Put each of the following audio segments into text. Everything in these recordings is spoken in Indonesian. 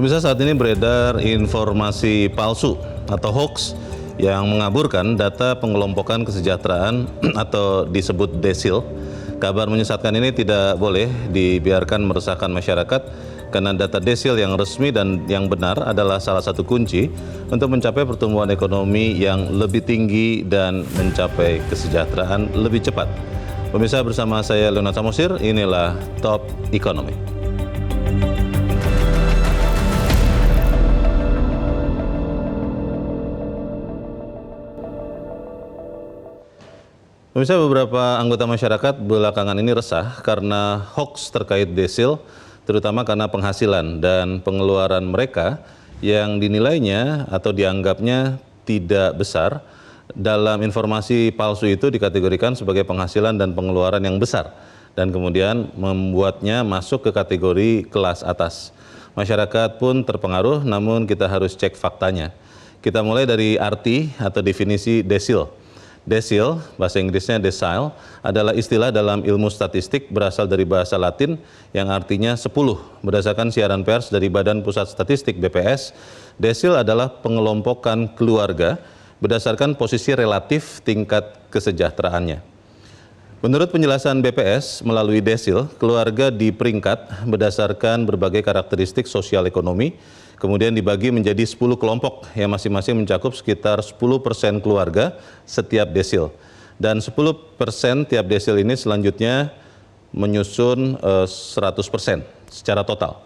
Pemirsa, saat ini beredar informasi palsu atau hoax yang mengaburkan data pengelompokan kesejahteraan atau disebut desil. Kabar menyesatkan ini tidak boleh dibiarkan meresahkan masyarakat karena data desil yang resmi dan yang benar adalah salah satu kunci untuk mencapai pertumbuhan ekonomi yang lebih tinggi dan mencapai kesejahteraan lebih cepat. Pemirsa, bersama saya Leonard Samosir, inilah Top Ekonomi. Pemirsa, beberapa anggota masyarakat belakangan ini resah karena hoax terkait desil, terutama karena penghasilan dan pengeluaran mereka yang dinilainya atau dianggapnya tidak besar. Dalam informasi palsu itu dikategorikan sebagai penghasilan dan pengeluaran yang besar dan kemudian membuatnya masuk ke kategori kelas atas. Masyarakat pun terpengaruh, namun kita harus cek faktanya. Kita mulai dari arti atau definisi desil. Desil, bahasa Inggrisnya decile, adalah istilah dalam ilmu statistik berasal dari bahasa Latin yang artinya 10. Berdasarkan siaran pers dari Badan Pusat Statistik BPS, desil adalah pengelompokan keluarga berdasarkan posisi relatif tingkat kesejahteraannya. Menurut penjelasan BPS, melalui desil, keluarga diperingkat berdasarkan berbagai karakteristik sosial ekonomi, kemudian dibagi menjadi 10 kelompok yang masing-masing mencakup sekitar 10% keluarga setiap desil. Dan 10% tiap desil ini selanjutnya menyusun 100% secara total.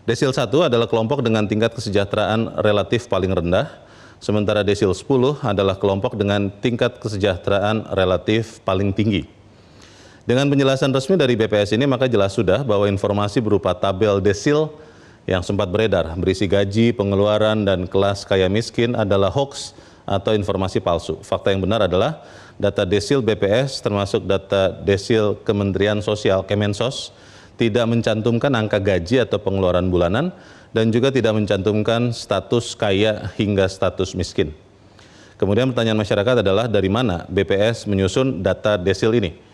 Desil 1 adalah kelompok dengan tingkat kesejahteraan relatif paling rendah, sementara desil 10 adalah kelompok dengan tingkat kesejahteraan relatif paling tinggi. Dengan penjelasan resmi dari BPS ini, maka jelas sudah bahwa informasi berupa tabel desil yang sempat beredar berisi gaji, pengeluaran, dan kelas kaya miskin adalah hoax atau informasi palsu. Fakta yang benar adalah data desil BPS termasuk data desil Kementerian Sosial Kemensos tidak mencantumkan angka gaji atau pengeluaran bulanan dan juga tidak mencantumkan status kaya hingga status miskin. Kemudian pertanyaan masyarakat adalah dari mana BPS menyusun data desil ini?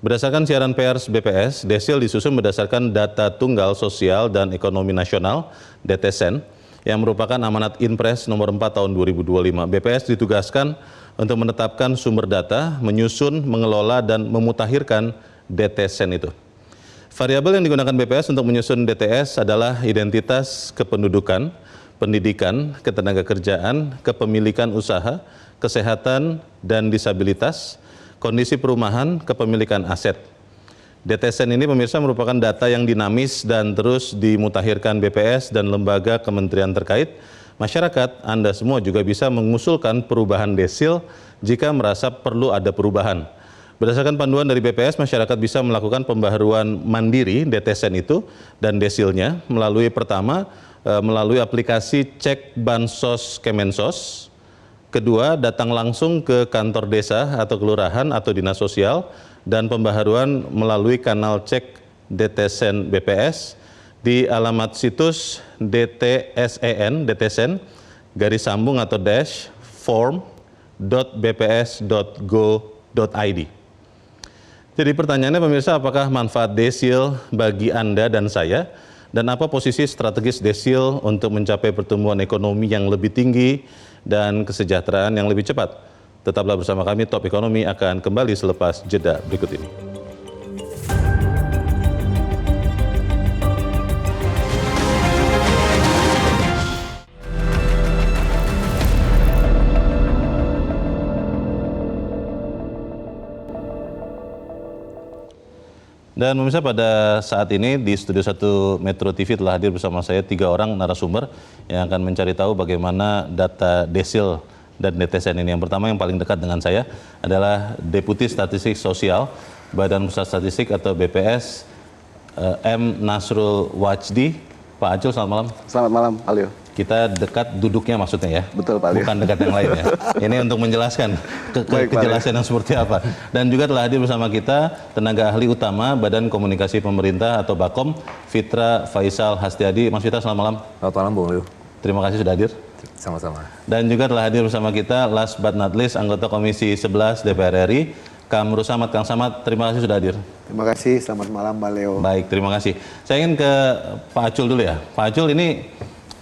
Berdasarkan siaran pers BPS, desil disusun berdasarkan data tunggal sosial dan ekonomi nasional (DTSEN) yang merupakan amanat Inpres nomor 4 tahun 2025. BPS ditugaskan untuk menetapkan sumber data, menyusun, mengelola, dan memutakhirkan DTSEN itu. Variabel yang digunakan BPS untuk menyusun DTS adalah identitas kependudukan, pendidikan, ketenagakerjaan, kepemilikan usaha, kesehatan, dan disabilitas, kondisi perumahan, kepemilikan aset. DTSEN ini pemirsa merupakan data yang dinamis dan terus dimutakhirkan BPS dan lembaga kementerian terkait. Masyarakat, Anda semua juga bisa mengusulkan perubahan desil jika merasa perlu ada perubahan. Berdasarkan panduan dari BPS, masyarakat bisa melakukan pembaharuan mandiri DTSEN itu dan desilnya melalui aplikasi Cek Bansos Kemensos. Kedua, datang langsung ke kantor desa atau kelurahan atau dinas sosial dan pembaharuan melalui kanal cek DTSEN BPS di alamat situs dtsn-form.bps.go.id. Jadi pertanyaannya pemirsa, apakah manfaat desil bagi Anda dan saya? Dan apa posisi strategis desil untuk mencapai pertumbuhan ekonomi yang lebih tinggi dan kesejahteraan yang lebih cepat? Tetaplah bersama kami, Top Ekonomi akan kembali selepas jeda berikut ini. Dan pemirsa, pada saat ini di Studio 1 Metro TV telah hadir bersama saya 3 orang narasumber yang akan mencari tahu bagaimana data desil dan DTSEN ini. Yang pertama, yang paling dekat dengan saya adalah Deputi Statistik Sosial Badan Pusat Statistik atau BPS, M. Nasrul Wajdi. Pak Acul, selamat malam. Selamat malam, Alio. Kita dekat duduknya maksudnya ya? Betul, Pak Alio. Bukan dekat yang lain ya? Ini untuk menjelaskan kejelasan yang seperti apa. Dan juga telah hadir bersama kita tenaga ahli utama Badan Komunikasi Pemerintah atau Bakom, Fitra Faisal Hastiadi. Mas Fitra, selamat malam. Selamat malam, Bung Leo. Terima kasih sudah hadir. Sama-sama. Dan juga telah hadir bersama kita last but not least anggota Komisi 11 DPR RI, Kang Samad. Kang Samad, terima kasih sudah hadir. Terima kasih, selamat malam Mbak Leo. Baik, terima kasih. Saya ingin ke Pak Acul dulu ya. Pak Acul, ini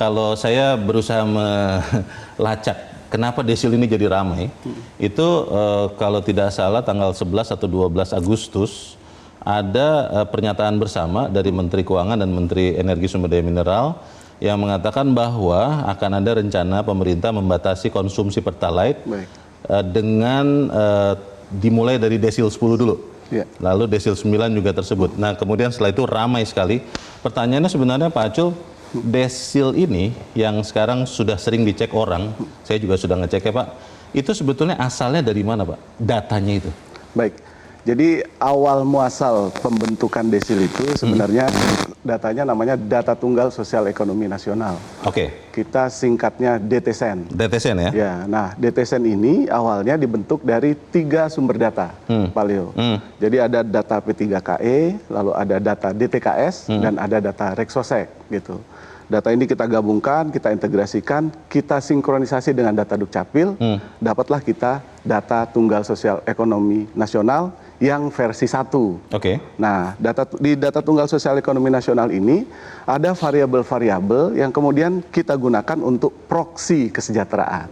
Kalau saya berusaha melacak kenapa desil ini jadi ramai, itu kalau tidak salah tanggal 11 atau 12 Agustus ada pernyataan bersama dari Menteri Keuangan dan Menteri Energi Sumber Daya Mineral yang mengatakan bahwa akan ada rencana pemerintah membatasi konsumsi Pertalite dengan dimulai dari desil 10 dulu. Lalu desil 9 juga tersebut. Nah, kemudian setelah itu ramai sekali. Pertanyaannya sebenarnya Pak Acul, desil ini yang sekarang sudah sering dicek orang, saya juga sudah ngecek ya Pak, itu sebetulnya asalnya dari mana Pak? Datanya itu? Baik, jadi awal muasal pembentukan desil itu sebenarnya datanya namanya Data Tunggal Sosial Ekonomi Nasional. Oke. Kita singkatnya DTSEN. DTSEN ya? Ya, nah DTSEN ini awalnya dibentuk dari 3 sumber data, Pak Leo. Jadi ada data P3KE, lalu ada data DTKS, dan ada data Reksosek gitu. Data ini kita gabungkan, kita integrasikan, kita sinkronisasi dengan data Dukcapil, dapatlah kita Data Tunggal Sosial Ekonomi Nasional yang versi 1. Oke. Nah, di Data Tunggal Sosial Ekonomi Nasional ini ada variabel-variabel yang kemudian kita gunakan untuk proksi kesejahteraan.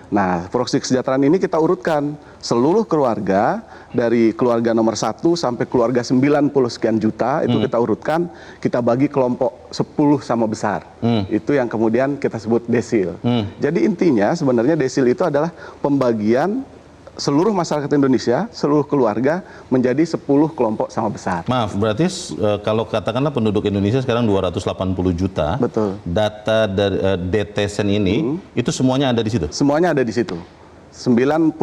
Nah, proksi kesejahteraan ini kita urutkan seluruh keluarga, dari keluarga nomor 1 sampai keluarga 90 sekian juta, itu kita urutkan, kita bagi kelompok 10 sama besar. Itu yang kemudian kita sebut desil. Jadi intinya sebenarnya desil itu adalah pembagian seluruh masyarakat Indonesia, seluruh keluarga menjadi 10 kelompok sama besar. Maaf, berarti kalau katakanlah penduduk Indonesia sekarang 280 juta, Betul. Data dari DTSEN ini, itu semuanya ada di situ? Semuanya ada di situ. 95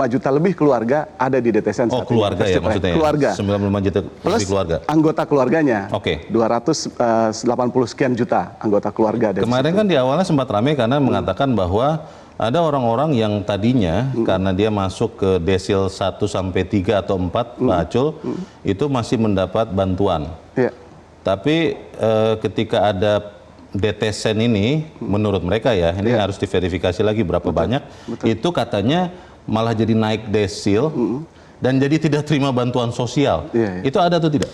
juta lebih keluarga ada di DTSEN. Oh, keluarga ya maksudnya? Keluarga. 95 juta Plus lebih keluarga? Anggota keluarganya. Oke. 280 sekian juta anggota keluarga. Kemarin kan di awalnya sempat ramai karena mengatakan bahwa ada orang-orang yang tadinya karena dia masuk ke desil 1 sampai 3 atau 4, Pak Acul, itu masih mendapat bantuan. Ya. Tapi ketika ada DTSEN ini, menurut mereka ya, ini harus diverifikasi lagi berapa banyak, itu katanya malah jadi naik desil dan jadi tidak terima bantuan sosial. Itu ada atau tidak?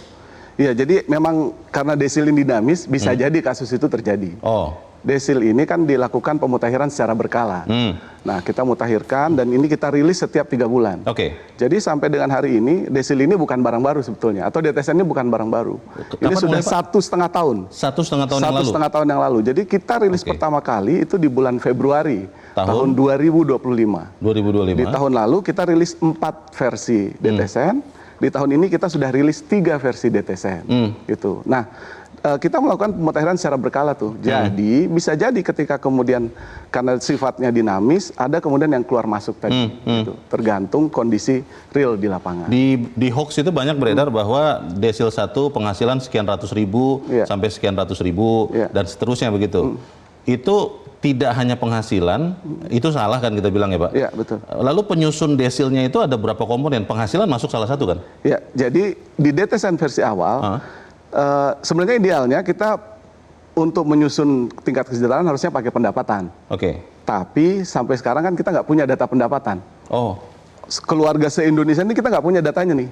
Iya, jadi memang karena desil ini dinamis, bisa jadi kasus itu terjadi. Oh. Desil ini kan dilakukan pemutakhiran secara berkala. Nah, kita mutakhirkan dan ini kita rilis setiap 3 bulan. Oke. Jadi sampai dengan hari ini, desil ini bukan barang baru sebetulnya, atau DTSEN ini bukan barang baru. Ini sudah 1,5 tahun. 1,5 tahun yang lalu? 1,5 tahun yang lalu. Jadi kita rilis pertama kali itu di bulan Februari tahun 2025. 2025. Di tahun lalu kita rilis 4 versi DTSEN. Di tahun ini kita sudah rilis 3 versi DTSEN. Gitu. Nah, kita melakukan pemutakhiran secara berkala tuh. Jadi bisa jadi ketika kemudian karena sifatnya dinamis, ada kemudian yang keluar masuk tadi. Gitu. Tergantung kondisi real di lapangan. Di hoax itu banyak beredar bahwa desil 1 penghasilan sekian ratus ribu sampai sekian ratus ribu dan seterusnya begitu. Itu tidak hanya penghasilan, itu salah kan kita bilang ya Pak? Iya, betul. Lalu penyusun desilnya itu ada berapa komponen? Penghasilan masuk salah satu kan? Ya, jadi di DTSEN versi awal, sebenarnya idealnya kita untuk menyusun tingkat kesejahteraan harusnya pakai pendapatan. Oke. Tapi sampai sekarang kan kita nggak punya data pendapatan. Oh. Keluarga se-Indonesia ini kita nggak punya datanya nih.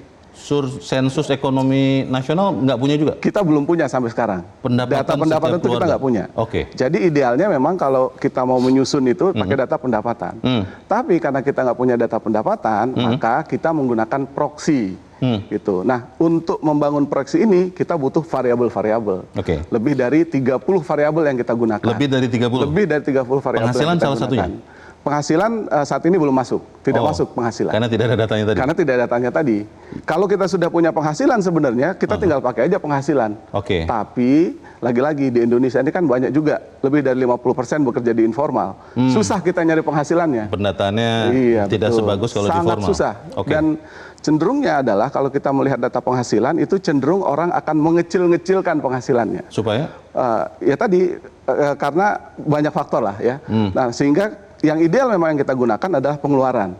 Sensus ekonomi nasional nggak punya juga? Kita belum punya sampai sekarang. Data pendapatan itu kita nggak punya. Oke. Jadi idealnya memang kalau kita mau menyusun itu pakai data pendapatan. Tapi karena kita nggak punya data pendapatan, maka kita menggunakan proksi. Gitu. Nah, untuk membangun proksi ini kita butuh variabel-variabel. Oke. Lebih dari 30 variabel yang kita gunakan. Lebih dari 30? Lebih dari 30 variabel. Penghasilan yang kita salah gunakan. satunya? Penghasilan saat ini belum masuk, tidak masuk penghasilan. Karena tidak ada datanya tadi? Karena tidak ada datanya tadi. Kalau kita sudah punya penghasilan sebenarnya, kita tinggal pakai aja penghasilan. Oke. Tapi, lagi-lagi di Indonesia ini kan banyak juga, lebih dari 50% bekerja di informal. Susah kita nyari penghasilannya. Pendataannya tidak betul. sebagus kalau di formal? Sangat susah. Oke. Dan cenderungnya adalah kalau kita melihat data penghasilan, itu cenderung orang akan mengecil-ngecilkan penghasilannya. Supaya? Ya tadi, karena banyak faktor lah ya. Nah, sehingga yang ideal memang yang kita gunakan adalah pengeluaran.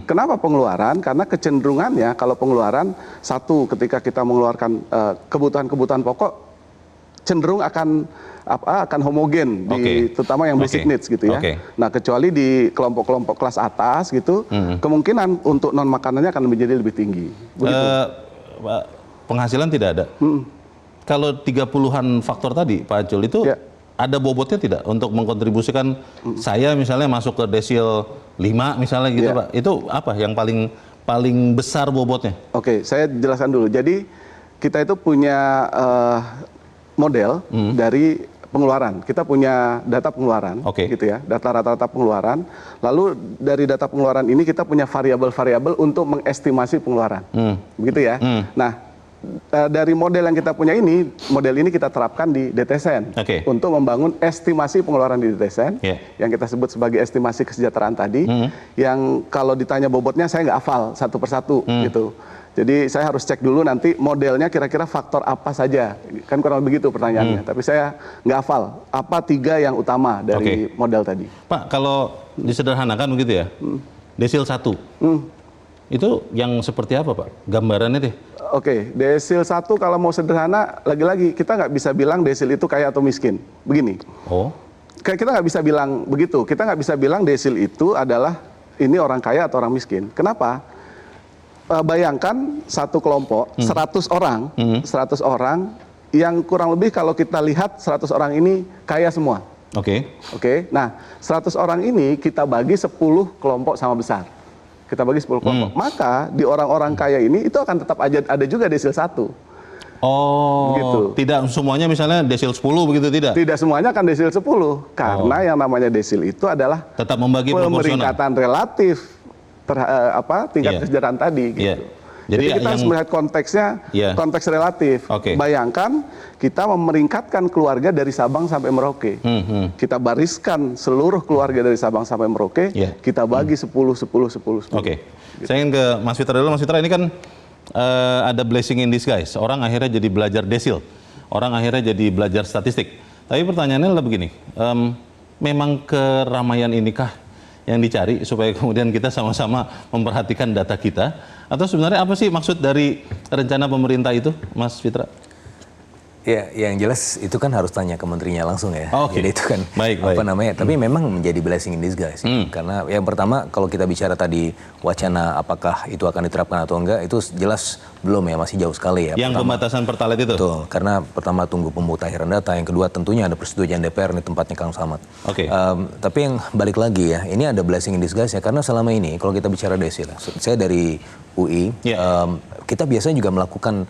Kenapa pengeluaran? Karena kecenderungannya kalau pengeluaran, satu, ketika kita mengeluarkan kebutuhan-kebutuhan pokok, cenderung akan homogen, terutama yang basic needs gitu ya. Nah, kecuali di kelompok-kelompok kelas atas gitu, kemungkinan untuk non makanannya akan menjadi lebih tinggi. Begitu. Penghasilan tidak ada. Kalau 30-an faktor tadi, Pak Acul, itu ada bobotnya tidak untuk mengkontribusikan saya misalnya masuk ke desil 5 misalnya gitu Iya. Pak. Itu apa yang paling besar bobotnya? Oke, saya jelaskan dulu. Jadi kita itu punya model dari pengeluaran. Kita punya data pengeluaran, Oke. gitu ya, data rata-rata pengeluaran. Lalu dari data pengeluaran ini kita punya variabel-variabel untuk mengestimasi pengeluaran, begitu ya. Nah, dari model yang kita punya ini, model ini kita terapkan di DTSN Oke. untuk membangun estimasi pengeluaran di DTSN, Yeah. yang kita sebut sebagai estimasi kesejahteraan tadi, yang kalau ditanya bobotnya saya nggak hafal satu persatu gitu. Jadi saya harus cek dulu nanti modelnya kira-kira faktor apa saja, kan kurang begitu pertanyaannya. Tapi saya nggak hafal apa 3 yang utama dari model tadi. Pak, kalau disederhanakan begitu ya, desil 1 itu yang seperti apa Pak? Gambarannya deh. Oke, desil 1 kalau mau sederhana, lagi-lagi kita nggak bisa bilang desil itu kaya atau miskin. Begini, Oh, kita nggak bisa bilang begitu. Kita nggak bisa bilang desil itu adalah ini orang kaya atau orang miskin. Kenapa? Bayangkan satu kelompok 100 orang, 100 orang yang kurang lebih kalau kita lihat 100 orang ini kaya semua. oke. Oke, nah 100 orang ini kita bagi 10 kelompok sama besar. Kita bagi 10 kelompok. Maka di orang-orang kaya ini itu akan tetap ada juga desil 1. Oh, Begitu. tidak semuanya misalnya desil 10 begitu tidak? Tidak semuanya akan desil 10. Karena yang namanya desil itu adalah Tetap membagi proporsional. pemeringkatan relatif tingkat Iya. kesejahteraan tadi gitu. Iya. Jadi kita harus yang- melihat konteksnya, Iya. konteks relatif. Oke. Bayangkan kita memeringkatkan keluarga dari Sabang sampai Merauke. Kita bariskan seluruh keluarga dari Sabang sampai Merauke, Iya. kita bagi 10, 10, 10, 10. Oke, saya ingin ke Mas Fitra dulu. Mas Fitra, ini kan ada blessing in disguise. Orang akhirnya jadi belajar desil, orang akhirnya jadi belajar statistik. Tapi pertanyaannya adalah begini, memang keramaian inikah yang dicari supaya kemudian kita sama-sama memperhatikan data kita? Atau sebenarnya apa sih maksud dari rencana pemerintah itu, Mas Fitra? Ya, yang jelas itu kan harus tanya ke menterinya langsung ya. Oke. Jadi itu kan Baik, apa baik. namanya? Tapi memang menjadi blessing in disguise. Karena yang pertama kalau kita bicara tadi wacana apakah itu akan diterapkan atau enggak, itu jelas belum ya, masih jauh sekali ya. Yang pembatasan pertalite itu? Betul, karena pertama tunggu pemutahiran data, yang kedua tentunya ada persetujuan DPR, ini tempatnya Kang Samad. Oke. Tapi yang balik lagi ya, ini ada blessing in disguise ya, karena selama ini kalau kita bicara desil, saya dari UI, Ya. kita biasanya juga melakukan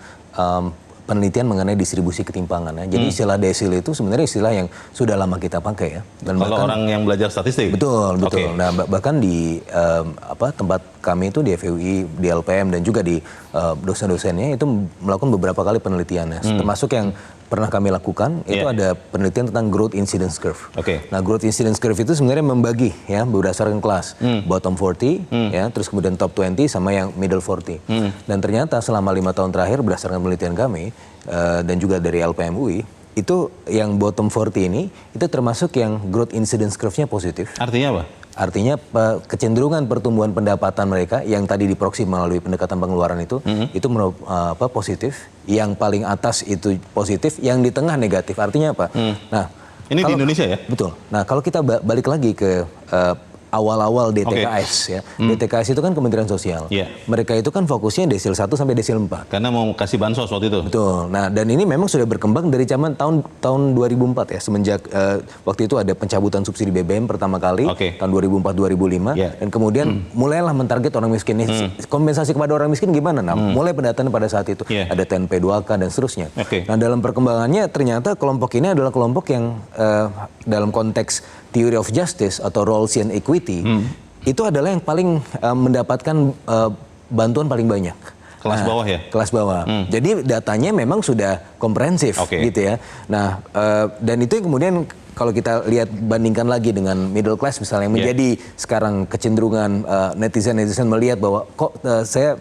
penelitian mengenai distribusi ketimpangan ya. Jadi istilah desil itu sebenarnya istilah yang sudah lama kita pakai ya. Dan Kalau bahkan- orang yang belajar statistik? Betul, betul. Oke. Nah, bahkan di tempat kami itu di FUI, di LPM dan juga di dosen-dosennya itu melakukan beberapa kali penelitian ya. Termasuk yang pernah kami lakukan itu Iya. ada penelitian tentang growth incidence curve. Oke. Nah, growth incidence curve itu sebenarnya membagi ya berdasarkan kelas. Bottom 40 ya, terus kemudian top 20 sama yang middle 40. Dan ternyata selama 5 tahun terakhir berdasarkan penelitian kami dan juga dari LPM UI itu yang bottom 40 ini itu termasuk yang growth incidence curve-nya positif. Artinya apa? Artinya kecenderungan pertumbuhan pendapatan mereka yang tadi diproksi melalui pendekatan pengeluaran itu positif, yang paling atas itu positif, yang di tengah negatif. Artinya apa? Nah, Ini di Indonesia ya? Betul. Nah, kalau kita balik lagi ke awal-awal DTKS ya. DTKS itu kan Kementerian Sosial. Iya. Mereka itu kan fokusnya desil 1 sampai desil 4. Karena mau kasih bansos waktu itu? Betul. Nah, dan ini memang sudah berkembang dari zaman tahun 2004 ya, semenjak waktu itu ada pencabutan subsidi BBM pertama kali Oke. tahun 2004-2005 Yeah. dan kemudian mulailah mentarget orang miskin. Kompensasi kepada orang miskin gimana? Nah, mulai pendataan pada saat itu Yeah. ada TNP2K dan seterusnya. Oke. Nah, dalam perkembangannya ternyata kelompok ini adalah kelompok yang dalam konteks theory of justice atau roles and equity itu adalah yang paling mendapatkan bantuan paling banyak. Kelas bawah ya? Kelas bawah. Jadi datanya memang sudah komprehensif Oke. gitu ya. Nah, dan itu yang kemudian kalau kita lihat bandingkan lagi dengan middle class misalnya yang menjadi sekarang kecenderungan netizen melihat bahwa kok saya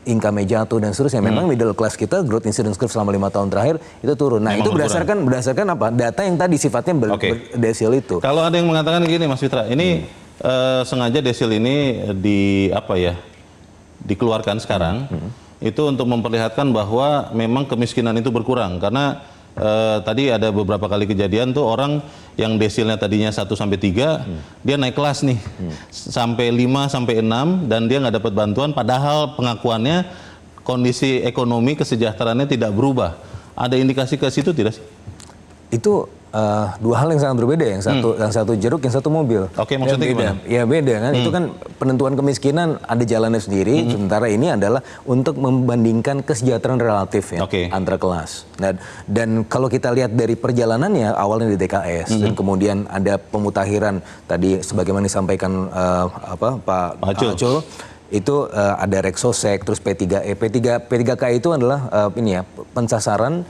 income-nya jatuh dan seterusnya. Memang middle class kita growth incidence curve selama 5 tahun terakhir itu turun. Nah, Memang itu berdasarkan apa? Data yang tadi sifatnya Oke. berdesil itu. Kalau ada yang mengatakan gini, Mas Fitra, ini sengaja desil ini dikeluarkan sekarang itu untuk memperlihatkan bahwa memang kemiskinan itu berkurang karena tadi ada beberapa kali kejadian tuh orang yang desilnya tadinya 1 sampai 3 dia naik kelas nih sampai 5 sampai 6 dan dia nggak dapat bantuan padahal pengakuannya kondisi ekonomi kesejahteraannya tidak berubah. Ada indikasi ke situ tidak sih? Itu dua hal yang sangat berbeda. Yang satu jeruk, yang satu mobil. Oke, maksudnya beda. gimana? Ya beda kan. Itu kan penentuan kemiskinan ada jalannya sendiri. Sementara ini adalah untuk membandingkan kesejahteraan relatif ya antara kelas. Nah, dan kalau kita lihat dari perjalanannya awalnya di DKS dan kemudian ada pemutakhiran tadi sebagaimana disampaikan Pak Acul. Itu ada Reksosek, terus P3E, P3K itu adalah pensasaran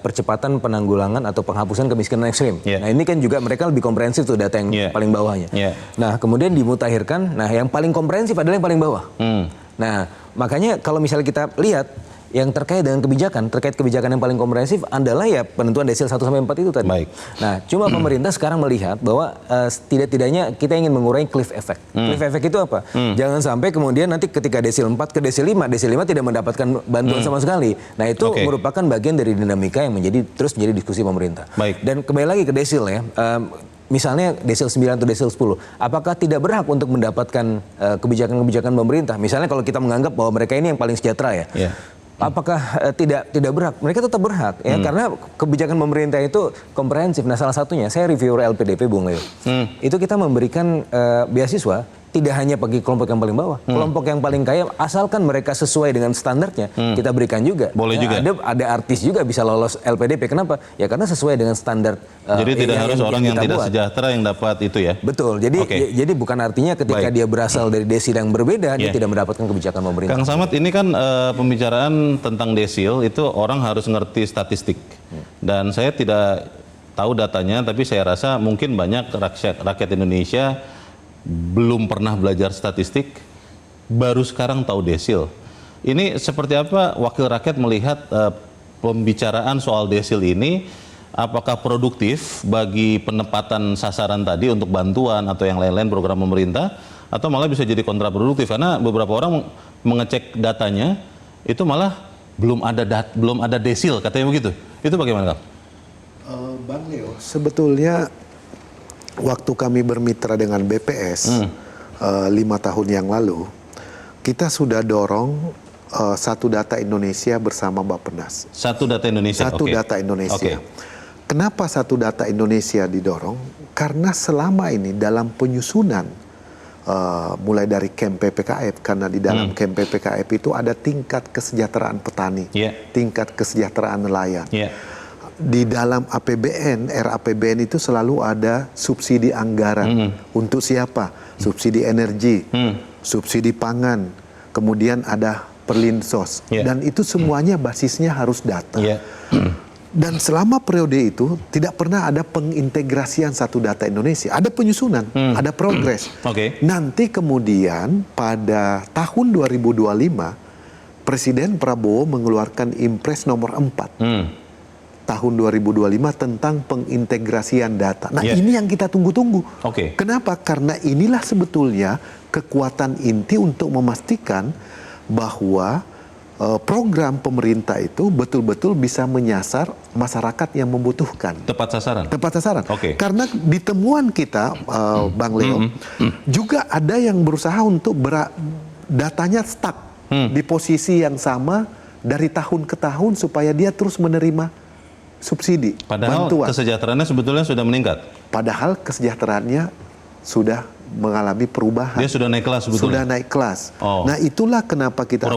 percepatan penanggulangan atau penghapusan kemiskinan ekstrim. Nah ini kan juga mereka lebih komprehensif tuh data yang paling bawahnya. Nah kemudian dimutakhirkan, nah yang paling komprehensif adalah yang paling bawah. Nah makanya kalau misalnya kita lihat yang terkait dengan terkait kebijakan yang paling komprehensif adalah ya penentuan desil 1-4 itu tadi. Baik. Nah, cuma pemerintah sekarang melihat bahwa tidak-tidaknya kita ingin mengurangi cliff effect. Cliff effect itu apa? Jangan sampai kemudian nanti ketika desil 4 ke desil 5 tidak mendapatkan bantuan sama sekali. Nah, itu merupakan bagian dari dinamika yang terus menjadi diskusi pemerintah. Baik. Dan kembali lagi ke desil ya. Misalnya desil 9 atau desil 10, apakah tidak berhak untuk mendapatkan kebijakan-kebijakan pemerintah? Misalnya kalau kita menganggap bahwa mereka ini yang paling sejahtera ya. Apakah tidak berhak? Mereka tetap berhak ya karena kebijakan pemerintah itu komprehensif. Nah salah satunya saya reviewer LPDP Bung Leo. Itu kita memberikan beasiswa tidak hanya bagi kelompok yang paling bawah, kelompok yang paling kaya asalkan mereka sesuai dengan standarnya kita berikan juga. Boleh juga. Ada artis juga bisa lolos LPDP. Kenapa? Ya karena sesuai dengan standar. Jadi tidak harus orang yang tidak sejahtera yang dapat itu ya. Betul. Jadi bukan artinya ketika dia berasal dari desil yang berbeda dia tidak mendapatkan kebijakan pemerintah. Kang Samad, ini kan pembicaraan tentang desil itu orang harus ngerti statistik. Dan saya tidak tahu datanya, tapi saya rasa mungkin banyak rakyat Indonesia belum pernah belajar statistik, baru sekarang tahu desil. Ini seperti apa wakil rakyat melihat pembicaraan soal desil ini? Apakah produktif bagi penempatan sasaran tadi untuk bantuan atau yang lain-lain program pemerintah, atau malah bisa jadi kontraproduktif karena beberapa orang mengecek datanya itu malah belum ada desil katanya begitu. Itu bagaimana, Kang? Bang Leo, sebetulnya waktu kami bermitra dengan BPS 5 tahun yang lalu, kita sudah dorong Satu Data Indonesia bersama Bappenas. Satu Data Indonesia. Satu Data Indonesia. Kenapa Satu Data Indonesia didorong? Karena selama ini dalam penyusunan mulai dari KEM PPKF, karena di dalam KEM PPKF itu ada tingkat kesejahteraan petani, tingkat kesejahteraan nelayan. Di dalam APBN, RAPBN itu selalu ada subsidi anggaran. Untuk siapa? Subsidi energi, subsidi pangan, kemudian ada perlinsos. Dan itu semuanya basisnya harus data. Dan selama periode itu tidak pernah ada pengintegrasian Satu Data Indonesia. Ada penyusunan, ada progres. Nanti kemudian pada tahun 2025, Presiden Prabowo mengeluarkan Impres nomor 4. Tahun 2025 tentang pengintegrasian data. Nah ini yang kita tunggu-tunggu. Kenapa? Karena inilah sebetulnya kekuatan inti untuk memastikan bahwa program pemerintah itu betul-betul bisa menyasar masyarakat yang membutuhkan. Tepat sasaran? Tepat sasaran. Karena di temuan kita, Bang Leo, juga ada yang berusaha untuk datanya stuck di posisi yang sama dari tahun ke tahun supaya dia terus menerima subsidi, padahal bantuan. Kesejahteraannya sebetulnya sudah meningkat. Padahal kesejahteraannya sudah mengalami perubahan. Dia sudah naik kelas sebetulnya. Sudah naik kelas. Nah itulah kenapa kita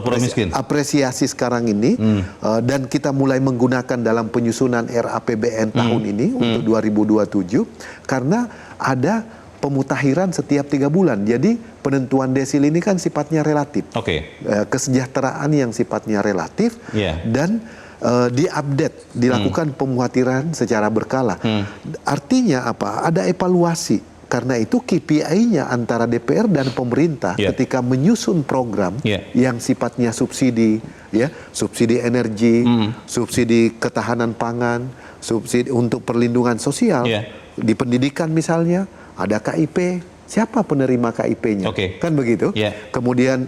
apresiasi sekarang ini dan kita mulai menggunakan dalam penyusunan RAPBN tahun ini untuk 2027 karena ada pemutakhiran setiap 3 bulan. Jadi penentuan desil ini kan sifatnya relatif. Kesejahteraan yang sifatnya relatif dan diupdate, dilakukan pemutakhiran secara berkala. Artinya apa? Ada evaluasi. Karena itu KPI-nya antara DPR dan pemerintah ketika menyusun program yang sifatnya subsidi, subsidi energi, subsidi ketahanan pangan, subsidi untuk perlindungan sosial, di pendidikan misalnya ada KIP. Siapa penerima KIP-nya? Kan begitu. Kemudian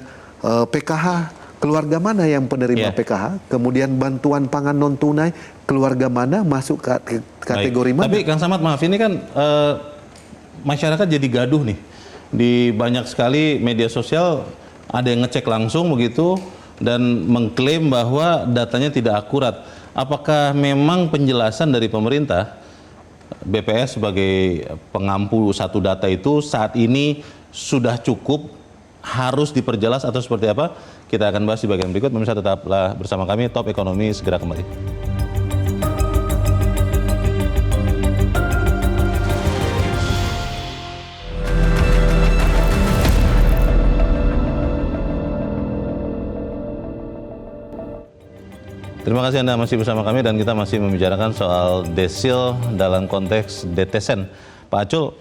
PKH. Keluarga mana yang penerima PKH, kemudian bantuan pangan non tunai, keluarga mana masuk ke kategori mana? Tapi Kang Samad, maaf, ini kan masyarakat jadi gaduh nih. Di banyak sekali media sosial ada yang ngecek langsung begitu dan mengklaim bahwa datanya tidak akurat. Apakah memang penjelasan dari pemerintah BPS sebagai pengampu satu data itu saat ini sudah cukup, harus diperjelas atau seperti apa? Kita akan bahas di bagian berikut. Pemirsa tetaplah bersama kami, Top Ekonomi segera kembali. Terima kasih Anda masih bersama kami dan kita masih membicarakan soal desil dalam konteks DTSEN. Pak Acul,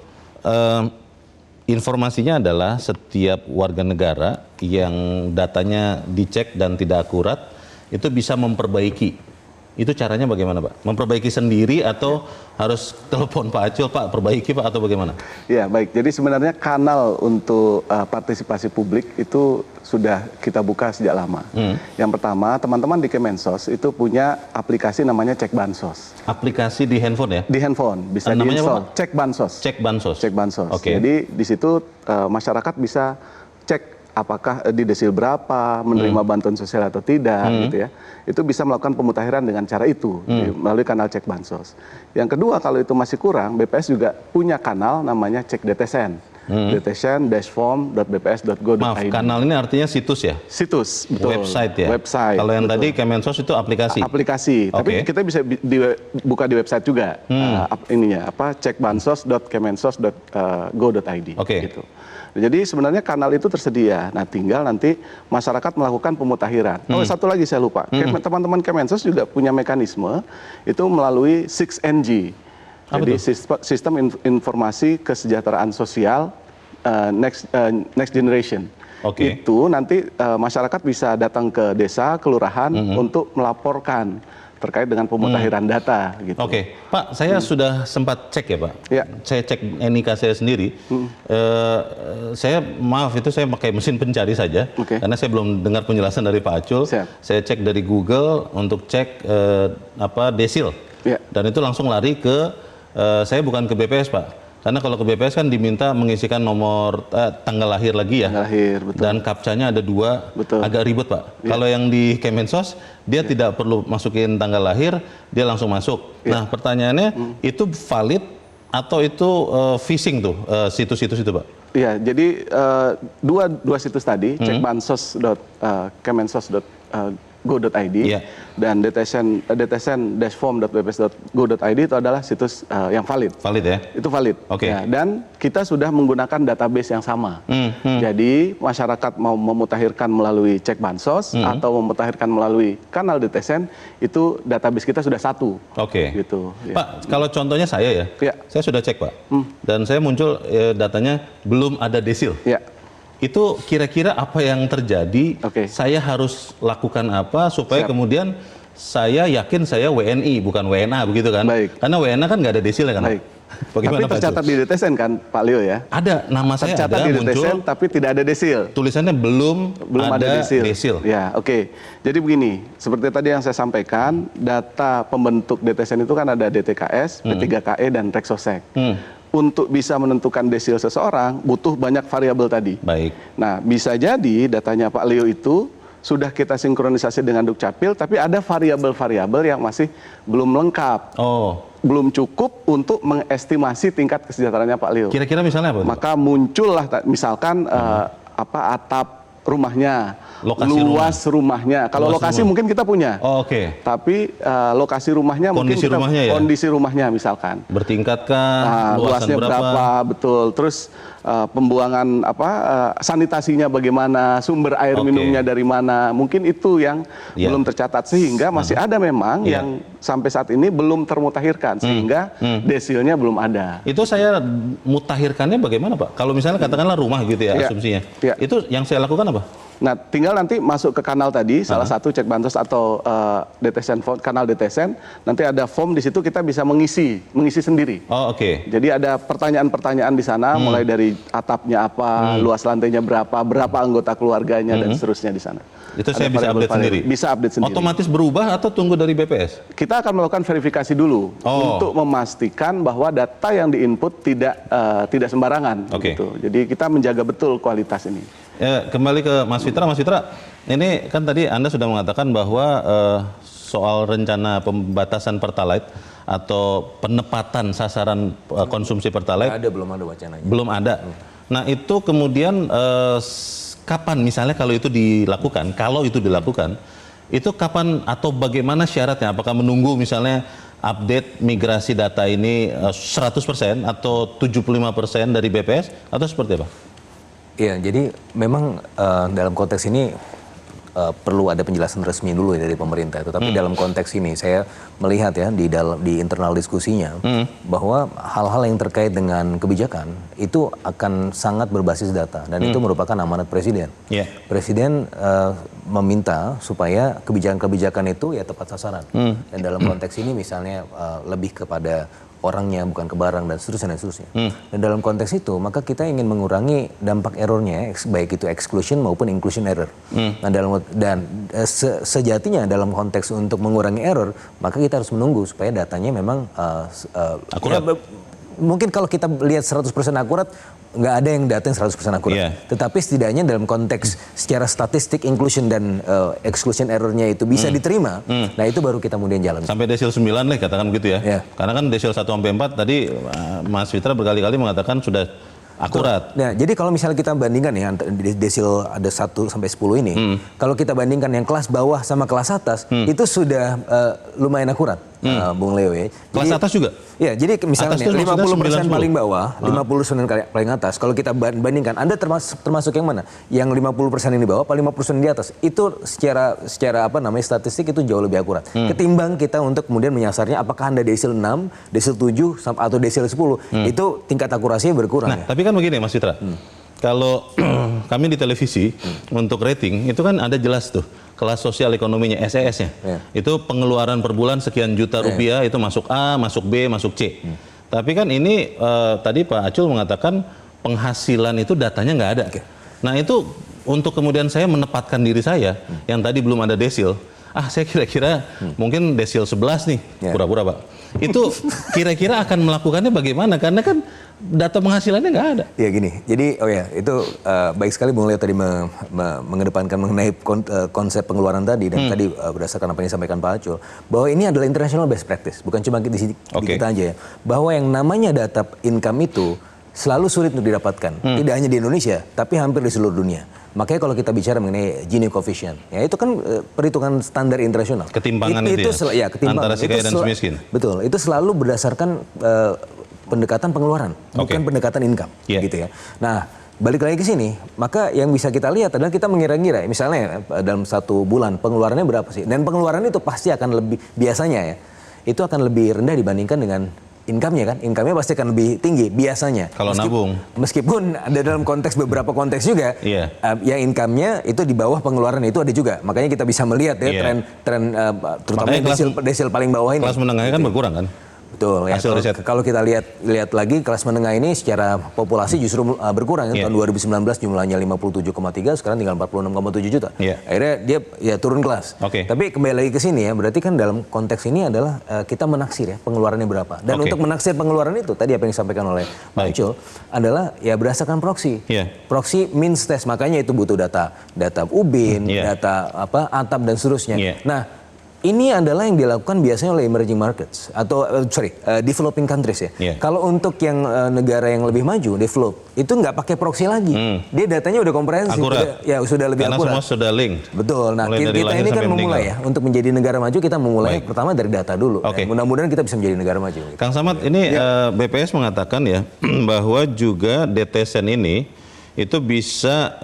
informasinya adalah setiap warga negara yang datanya dicek dan tidak akurat itu bisa memperbaiki. Itu caranya bagaimana Pak? Memperbaiki sendiri atau harus telepon Pak Acul, Pak perbaiki Pak, atau bagaimana? Ya baik, jadi sebenarnya kanal untuk partisipasi publik itu sudah kita buka sejak lama. Yang pertama, teman-teman di Kemensos itu punya aplikasi namanya Cek Bansos. Aplikasi di handphone ya? Di handphone, bisa Namanya di-install. apa, Pak? Cek Bansos. Cek Bansos. Cek Bansos. Oke. Jadi di situ masyarakat bisa cek apakah di desil berapa, menerima bantuan sosial atau tidak, gitu ya. Itu bisa melakukan pemutakhiran dengan cara itu, melalui kanal Cek Bansos. Yang kedua, kalau itu masih kurang, BPS juga punya kanal namanya Cek DTSEN. dtsen-form.bps.go.id. Maaf, kanal ini artinya situs ya? Situs, betul. Website ya? Website. Kalau yang betul. tadi Kemensos itu aplikasi? Aplikasi, tapi Oke. kita bisa buka di website juga. cekbansos.kemensos.go.id. Oke. Gitu. Jadi sebenarnya kanal itu tersedia. Nah, tinggal nanti masyarakat melakukan pemutakhiran. Oh, satu lagi saya lupa. Teman-teman Kemensos juga punya mekanisme itu melalui 6NG. Apa Jadi tuh? sistem informasi kesejahteraan sosial next generation. Oke. Itu nanti masyarakat bisa datang ke desa, kelurahan untuk melaporkan terkait dengan pemutakhiran data gitu. Oke, Pak, saya sudah sempat cek ya Pak. Ya. Saya cek NIK saya sendiri. Saya maaf itu saya pakai mesin pencari saja, Oke. karena saya belum dengar penjelasan dari Pak Acul. Siap. Saya cek dari Google untuk cek desil, Ya. dan itu langsung lari ke saya bukan ke BPS Pak. Karena kalau ke BPS kan diminta mengisikan nomor tanggal lahir lagi ya. Tanggal lahir, betul. Dan captcha-nya ada 2, Betul. agak ribet Pak. Kalau yang di Kemensos, dia tidak perlu masukin tanggal lahir, dia langsung masuk. Nah pertanyaannya, itu valid atau itu phishing tuh situs-situs itu Pak? Iya, jadi dua situs tadi, cekbansos.kemensos.go.id Iya. dan dtsen-form.bps.go.id itu adalah situs yang valid. Valid ya? Itu valid. Oke. Ya, dan kita sudah menggunakan database yang sama. Jadi masyarakat mau memutakhirkan melalui Cek Bansos atau memutakhirkan melalui kanal DTSEN, itu database kita sudah satu. Oke. Gitu. Ya. Pak, kalau contohnya saya ya, Ya. saya sudah cek Pak, dan saya muncul datanya belum ada desil. Ya. Itu kira-kira apa yang terjadi? Oke. Saya harus lakukan apa supaya Siap. kemudian saya yakin saya WNI bukan WNA begitu kan? Baik. Karena WNA kan nggak ada desilnya kan? Baik. Bagaimana Tapi Pak tercatat Acul? di DTSEN kan, Pak Leo ya? Ada nama saya Tercatat ada di muncul DTSEN tapi tidak ada desil. tulisannya belum ada desil. Ya, oke. Jadi begini, seperti tadi yang saya sampaikan, data pembentuk DTSEN itu kan ada DTKS, P3KE, dan Reksosek. Untuk bisa menentukan desil seseorang, butuh banyak variabel tadi. Baik. Nah, bisa jadi datanya Pak Leo itu sudah kita sinkronisasi dengan Dukcapil, tapi ada variabel-variabel yang masih belum lengkap. Oh, Belum cukup untuk mengestimasi tingkat kesejahteraannya Pak Leo. kira-kira misalnya apa? Pak? Maka muncullah misalkan atap rumahnya, Lokasi luas rumahnya. Kalau Luas lokasi rumah. mungkin kita punya, Oh, oke. tapi lokasi rumahnya mungkin Kondisi kita rumahnya ya? kondisi rumahnya misalkan. Bertingkatkah? Luasan Luasnya berapa, betul. Terus pembuangan sanitasinya bagaimana, sumber air Oke. minumnya dari mana. Mungkin itu yang Ya. belum tercatat sehingga masih ada memang Ya. yang sampai saat ini belum termutakhirkan sehingga desilnya belum ada. Itu saya mutakhirkannya bagaimana Pak? Kalau misalnya katakanlah rumah gitu ya Iya. asumsinya. Iya. Itu yang saya lakukan apa? Nah, tinggal nanti masuk ke kanal tadi, salah satu Cek Bansos atau DTSEN, kanal DTSEN, nanti ada form di situ kita bisa mengisi sendiri. Oh, oke. Jadi ada pertanyaan-pertanyaan di sana, mulai dari atapnya apa, luas lantainya berapa anggota keluarganya dan seterusnya di sana. Itu Ada saya bisa update variabel-variabel. sendiri? Bisa update sendiri. Otomatis berubah atau tunggu dari BPS? Kita akan melakukan verifikasi dulu Oh. untuk memastikan bahwa data yang diinput tidak sembarangan. Oke. Gitu. Jadi kita menjaga betul kualitas ini. Ya, kembali ke Mas Fitra. Mas Fitra, ini kan tadi Anda sudah mengatakan bahwa soal rencana pembatasan Pertalite atau penepatan sasaran konsumsi Pertalite? Belum ada wacananya. Belum ada. Nah itu kemudian kapan misalnya kalau itu dilakukan, itu kapan atau bagaimana syaratnya? Apakah menunggu misalnya update migrasi data ini 100% atau 75% dari BPS atau seperti apa? Iya, jadi memang dalam konteks ini perlu ada penjelasan resmi dulu ya dari pemerintah itu. Tapi dalam konteks ini saya melihat ya di internal diskusinya bahwa hal-hal yang terkait dengan kebijakan itu akan sangat berbasis data dan itu merupakan amanat presiden. Yeah. Presiden meminta supaya kebijakan-kebijakan itu ya tepat sasaran. Dan dalam konteks ini misalnya lebih kepada orangnya bukan ke barang dan seterusnya. Dan dalam konteks itu maka kita ingin mengurangi dampak errornya baik itu exclusion maupun inclusion error. Nah sejatinya dalam konteks untuk mengurangi error maka kita harus menunggu supaya datanya memang akurat. Ya, mungkin kalau kita lihat 100% akurat nggak ada yang data yang 100% akurat. Yeah. Tetapi setidaknya dalam konteks secara statistik inclusion dan exclusion errornya itu bisa diterima. Nah itu baru kita kemudian jalan. Sampai desil 9 lah katakan begitu ya. Yeah. Karena kan desil 1-4 tadi Mas Fitra berkali-kali mengatakan sudah akurat. Nah, jadi kalau misalnya kita bandingkan ya desil ada 1 sampai 10 ini, kalau kita bandingkan yang kelas bawah sama kelas atas, itu sudah lumayan akurat, Bung Leo ya. Kelas atas juga? Ya, jadi misalnya Atas itu maksudnya 50% paling bawah, 50% paling atas. Kalau kita bandingkan, Anda termasuk yang mana? Yang 50% yang di bawah, apa 50% di atas? Itu secara apa namanya statistik itu jauh lebih akurat. Ketimbang kita untuk kemudian menyasarnya apakah Anda desil 6, desil 7 atau desil 10, itu tingkat akurasinya berkurang. Nah, tapi kan begini Mas Fitra. Kalau kami di televisi untuk rating itu kan ada jelas tuh kelas sosial ekonominya SES-nya. Itu pengeluaran per bulan sekian juta rupiah itu masuk A, masuk B, masuk C. Tapi kan ini tadi Pak Acul mengatakan penghasilan itu datanya nggak ada. Nah itu untuk kemudian saya menempatkan diri saya yang tadi belum ada desil. Saya kira-kira mungkin desil 11 nih, pura-pura Pak. Itu kira-kira akan melakukannya bagaimana? Karena kan data penghasilannya nggak ada. Ya gini, jadi itu baik sekali Bung Leo tadi mengedepankan mengenai konsep pengeluaran tadi dan tadi berdasarkan apa yang disampaikan Pak Acul bahwa ini adalah international best practice, bukan cuma di sini kita aja ya. Bahwa yang namanya data income itu selalu sulit untuk didapatkan, tidak hanya di Indonesia, tapi hampir di seluruh dunia. Makanya kalau kita bicara mengenai Gini coefficient, ya itu kan perhitungan standar internasional. Ketimpangan itu ya, ketimpangan antara si kaya dan si miskin. Betul, itu selalu berdasarkan pendekatan pengeluaran, bukan pendekatan income, gitu ya. Nah, balik lagi ke sini, maka yang bisa kita lihat adalah kita mengira-ngira, misalnya dalam 1 bulan pengeluarannya berapa sih? Dan pengeluaran itu pasti akan lebih, biasanya ya, itu akan lebih rendah dibandingkan dengan income-nya kan, income-nya pasti akan lebih tinggi biasanya. Kalau nabung. Meskipun ada dalam konteks beberapa konteks juga, yang income-nya itu di bawah pengeluaran itu ada juga. Makanya kita bisa melihat ya tren terutama desil paling bawah ini. Kelas menengahnya kan berkurang kan? Betul ya. Kalau kita lihat lagi kelas menengah ini secara populasi justru berkurang ya. Tahun 2019 jumlahnya 57,3, sekarang tinggal 46,7 juta. Akhirnya dia ya turun kelas. Tapi kembali lagi ke sini ya, berarti kan dalam konteks ini adalah kita menaksir ya pengeluarannya berapa. Dan untuk menaksir pengeluaran itu tadi apa yang disampaikan oleh Pak Acul adalah ya berdasarkan proxy. Proxy means test, makanya itu butuh data UBIN, data ATAP dan seterusnya. Nah, ini adalah yang dilakukan biasanya oleh emerging markets atau developing countries ya. Kalau untuk yang negara yang lebih maju, develop, itu nggak pakai proxy lagi. Dia datanya udah komprehensif, sudah lebih akurat. Karena semua sudah link. Betul. Nah, kita ini kan memulai ya untuk menjadi negara maju, kita memulai pertama dari data dulu. Mudah-mudahan kita bisa menjadi negara maju. Kang Samad, ini BPS mengatakan ya bahwa juga DTSN ini itu bisa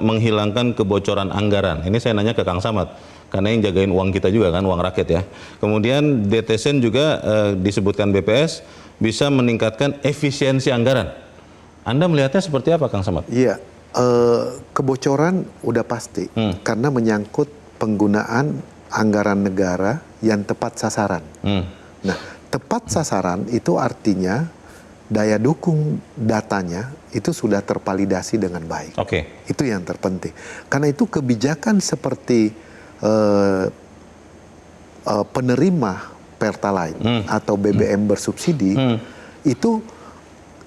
menghilangkan kebocoran anggaran. Ini saya nanya ke Kang Samad. Karena yang jagain uang kita juga kan, uang rakyat ya. Kemudian DTSN juga disebutkan BPS bisa meningkatkan efisiensi anggaran. Anda melihatnya seperti apa Kang Samad? Iya, kebocoran udah pasti karena menyangkut penggunaan anggaran negara yang tepat sasaran. Nah, tepat sasaran itu artinya daya dukung datanya itu sudah tervalidasi dengan baik. Itu yang terpenting. Karena itu kebijakan seperti penerima Pertalite atau BBM bersubsidi itu